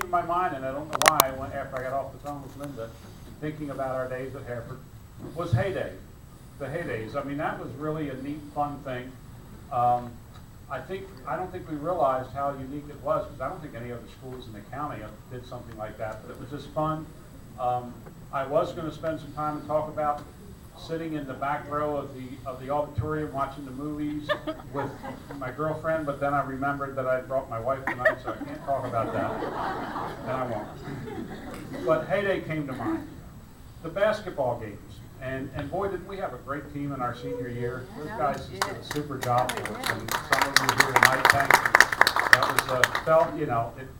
to my mind, and I don't know why, after I got off the phone with Linda, thinking about our days at Hereford, was heyday. The heydays. I mean, that was really a neat, fun thing. I don't think we realized how unique it was, because I don't think any other schools in the county did something like that, but it was just fun. I was going to spend some time and talk about sitting in the back row of the auditorium watching the movies with my girlfriend, but then I remembered that I brought my wife tonight, so I can't talk about that, and I won't. But heyday came to mind. The basketball games. And boy, did we have a great team in our senior year. Those guys just did a super job for us. And some of you here tonight, thank you. That was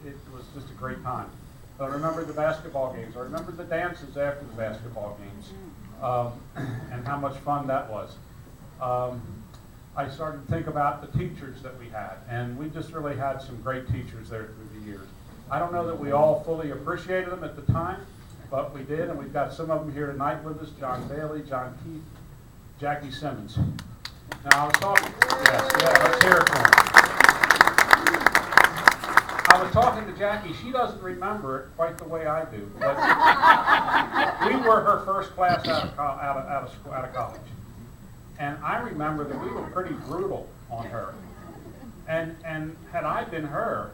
it was just a great time. But I remember the basketball games. I remember the dances after the basketball games, and how much fun that was. I started to think about the teachers that we had, and we just really had some great teachers there through the years. I don't know that we all fully appreciated them at the time, but we did, and we've got some of them here tonight with us: John Bailey, John Keith, Jackie Simmons. Now, I was talking, let's hear it for him. I was talking to Jackie. She doesn't remember it quite the way I do, but we were her first class out of college. And I remember that we were pretty brutal on her. And had I been her,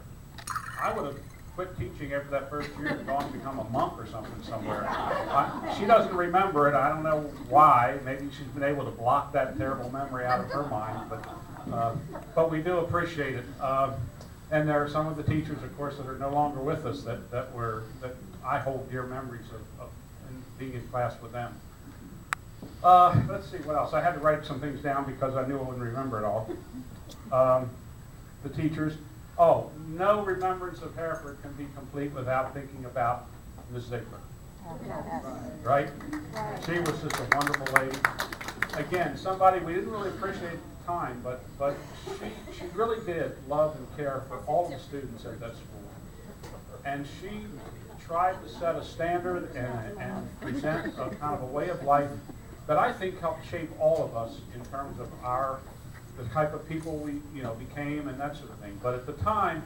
I would have quit teaching after that first year and gone to become a monk or something somewhere. She doesn't remember it. I don't know why. Maybe she's been able to block that terrible memory out of her mind. But we do appreciate it. And there are some of the teachers, of course, that are no longer with us that I hold dear memories of being in class with them. Let's see what else. I had to write some things down because I knew I wouldn't remember it all. The teachers. Oh, no remembrance of Hereford can be complete without thinking about Ms. Ziegler. Right? She was just a wonderful lady. Again, somebody we didn't really appreciate at the time, but she really did love and care for all the students at that school. And she tried to set a standard and present a kind of a way of life that I think helped shape all of us in terms of the type of people we became and that sort of thing. But at the time,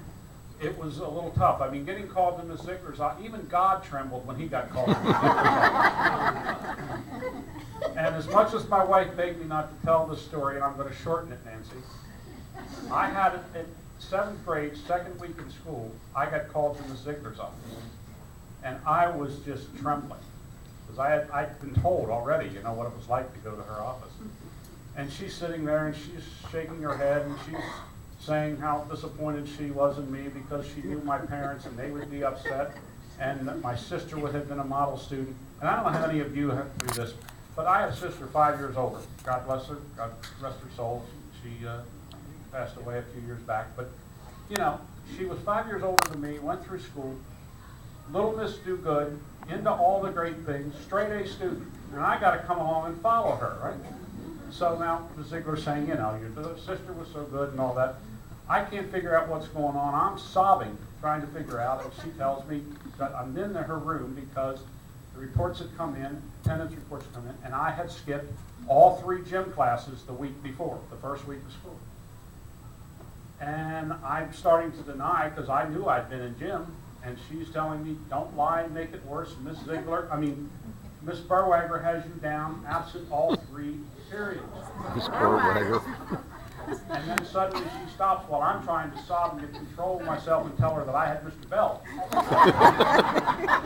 it was a little tough. I mean, getting called to Miss Ziegler's office, even God trembled when he got called to Miss Ziegler's office. And as much as my wife begged me not to tell this story, and I'm going to shorten it, Nancy, I had it in 7th grade, second week in school, I got called to Miss Ziegler's office. And I was just trembling. Because I'd been told already, what it was like to go to her office. And she's sitting there and she's shaking her head and she's saying how disappointed she was in me because she knew my parents and they would be upset, and that my sister had been a model student. And I don't know how many of you have through this, but I have a sister 5 years older. God bless her. God rest her soul. She passed away a few years back. But, she was 5 years older than me, went through school, little Miss Do Good, into all the great things, straight A student. And I got to come along and follow her, right? So now Ms. Ziegler's saying, your sister was so good and all that. I can't figure out what's going on. I'm sobbing, trying to figure out. And she tells me that I'm in her room because the reports had come in, attendance reports come in, and I had skipped all 3 gym classes the week before, the first week of school. And I'm starting to deny because I knew I'd been in gym, and she's telling me, don't lie and make it worse. Miss Burwager has you down absent all 3 periods. Miss Burwager. And then suddenly she stops while I'm trying to sob and get control of myself and tell her that I had Mr. Bell.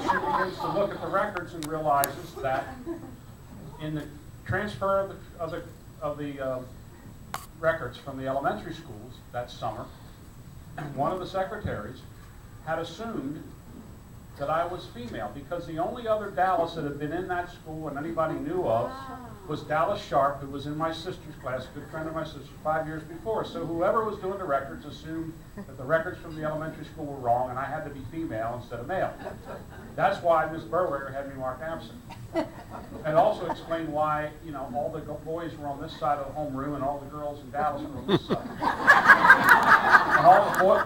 She begins to look at the records and realizes that in the transfer of the records from the elementary schools that summer, one of the secretaries had assumed that I was female, because the only other Dallas that had been in that school and anybody knew of was Dallas Sharp, who was in my sister's class, a good friend of my sister's 5 years before. So whoever was doing the records assumed that the records from the elementary school were wrong and I had to be female instead of male. That's why Ms. Burwager had me marked absent. And also explained why, all the boys were on this side of the homeroom and all the girls in Dallas were on this side. And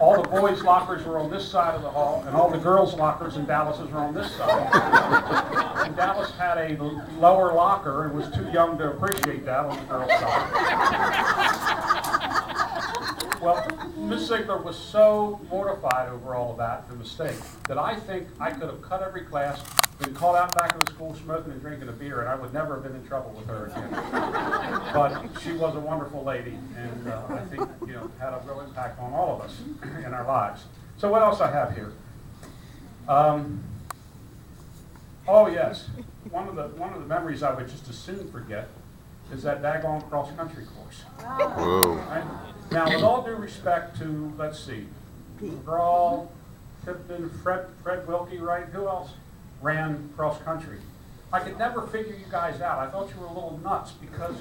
all the boys' lockers were on this side of the hall, and all the girls' lockers in Dallas were on this side. And Dallas had a lower locker and was too young to appreciate that on the girls' side. Well, Miss Ziegler was so mortified over all of that, the mistake, that I think I could have cut every class, been called out back in the school smoking and drinking a beer, and I would never have been in trouble with her again. But she was a wonderful lady, and I think, had a real impact on all of us in our lives. So what else I have here? Oh yes, one of the memories I would just as soon forget is that daggone cross-country course. Whoa. Right? Now, with all due respect to, let's see, McGraw, Tipton, Fred Wilkie, right? Who else ran cross-country? I could never figure you guys out. I thought you were a little nuts because,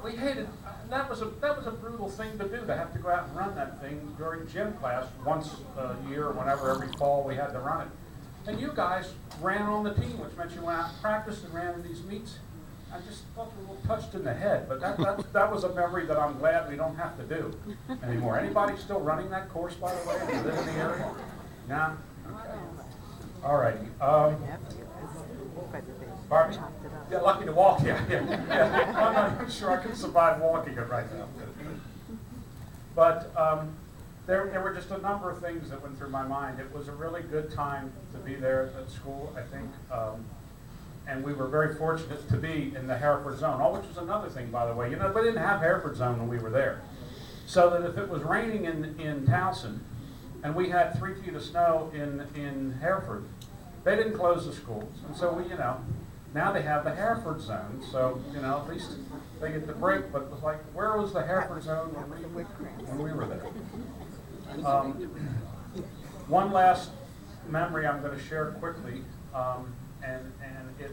we hated, that was a brutal thing to do, to have to go out and run that thing during gym class once a year or whenever, every fall we had to run it. And you guys ran on the team, which meant you went out and practiced and ran in these meets. I just thought you were a little touched in the head, but that was a memory that I'm glad we don't have to do anymore. Anybody still running that course, by the way, if you live in the area? No? Okay. All righty. Pardon me? Yeah, lucky to walk, yeah. I'm not sure I can survive walking it right now. But there were just a number of things that went through my mind. It was a really good time to be there at school, I think. And we were very fortunate to be in the Hereford zone, which was another thing, by the way. We didn't have Hereford zone when we were there. So that if it was raining in Towson, and we had 3 feet of snow in Hereford, they didn't close the schools. And so we, now they have the Hereford zone. So, at least they get the break. But it was like, where was the Hereford zone when we were there? One last memory I'm going to share quickly. And it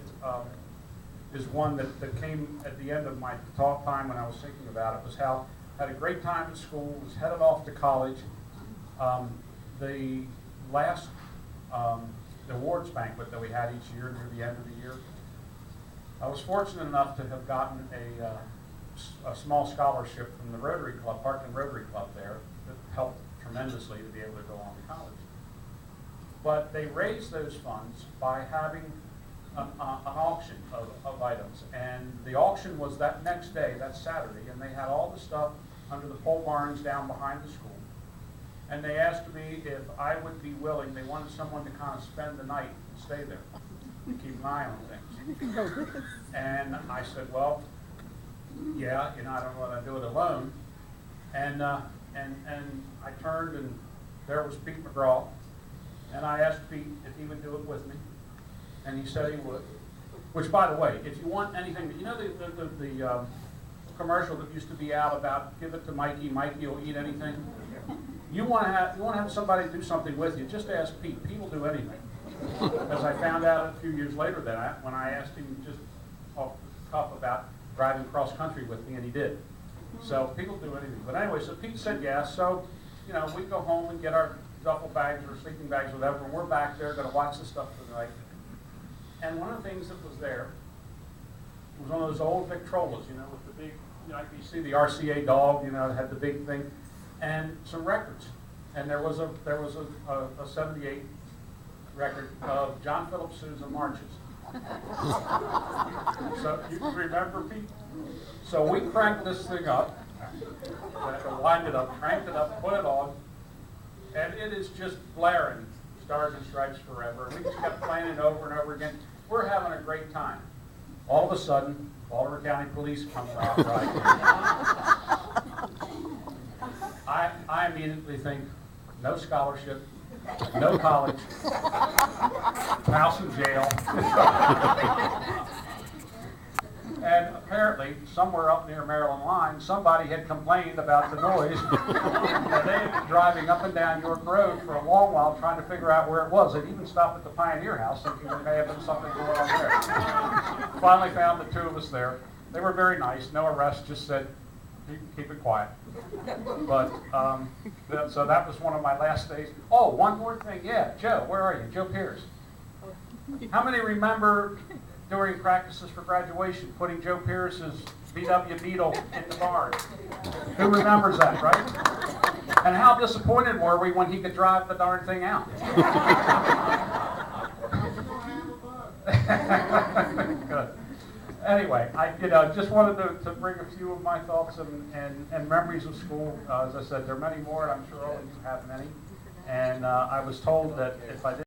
is one that came at the end of my talk time when I was thinking about it, was how I had a great time at school, was headed off to college. The last awards banquet that we had each year near the end of the year, I was fortunate enough to have gotten a small scholarship from the Rotary Club, Parkland Rotary Club there, that helped tremendously to be able to go on to college. But they raised those funds by having an auction of items. And the auction was that next day, that Saturday, and they had all the stuff under the pole barns down behind the school. And they asked me if I would be willing. They wanted someone to kind of spend the night and stay there, keep an eye on things. And I said, well, yeah, I don't want to do it alone. And I turned, and there was Pete McGraw. And I asked Pete if he would do it with me, and he said he would. Which, by the way, if you want anything, the commercial that used to be out about give it to Mikey, Mikey will eat anything. You want to have somebody do something with you, just ask Pete. Pete will do anything. As I found out a few years later when I asked him just off the cuff about driving cross country with me, and he did. So Pete will do anything. But anyway, so Pete said yes. So we go home and get our duffel bags or sleeping bags, whatever, and we're back there going to watch the stuff for the night. And one of the things that was there was one of those old Victrolas, with the big, you see the RCA dog, it had the big thing, and some records. And there was a 78 record of John Philip Sousa marches. So you remember, Pete? So we cranked this thing up, wind it up, cranked it up, put it on. And it is just blaring Stars and Stripes Forever. And we just kept playing it over and over again. We're having a great time. All of a sudden, Baltimore County Police comes out right. I immediately think, no scholarship, no college, house in jail. And apparently, somewhere up near Maryland line, somebody had complained about the noise. And they had been driving up and down York Road for a long while trying to figure out where it was. They'd even stopped at the Pioneer House thinking there may have been something going on there. Finally found the two of us there. They were very nice, no arrest, just said, keep it quiet. But, so that was one of my last days. Oh, one more thing, yeah, Joe, where are you? Joe Pierce. How many remember during practices for graduation, putting Joe Pierce's VW Beetle in the barn? Who remembers that, right? And how disappointed were we when he could drive the darn thing out? Good. anyway, I just wanted to bring a few of my thoughts and memories of school. As I said, there are many more, and I'm sure all of you have many. And I was told that if I didn't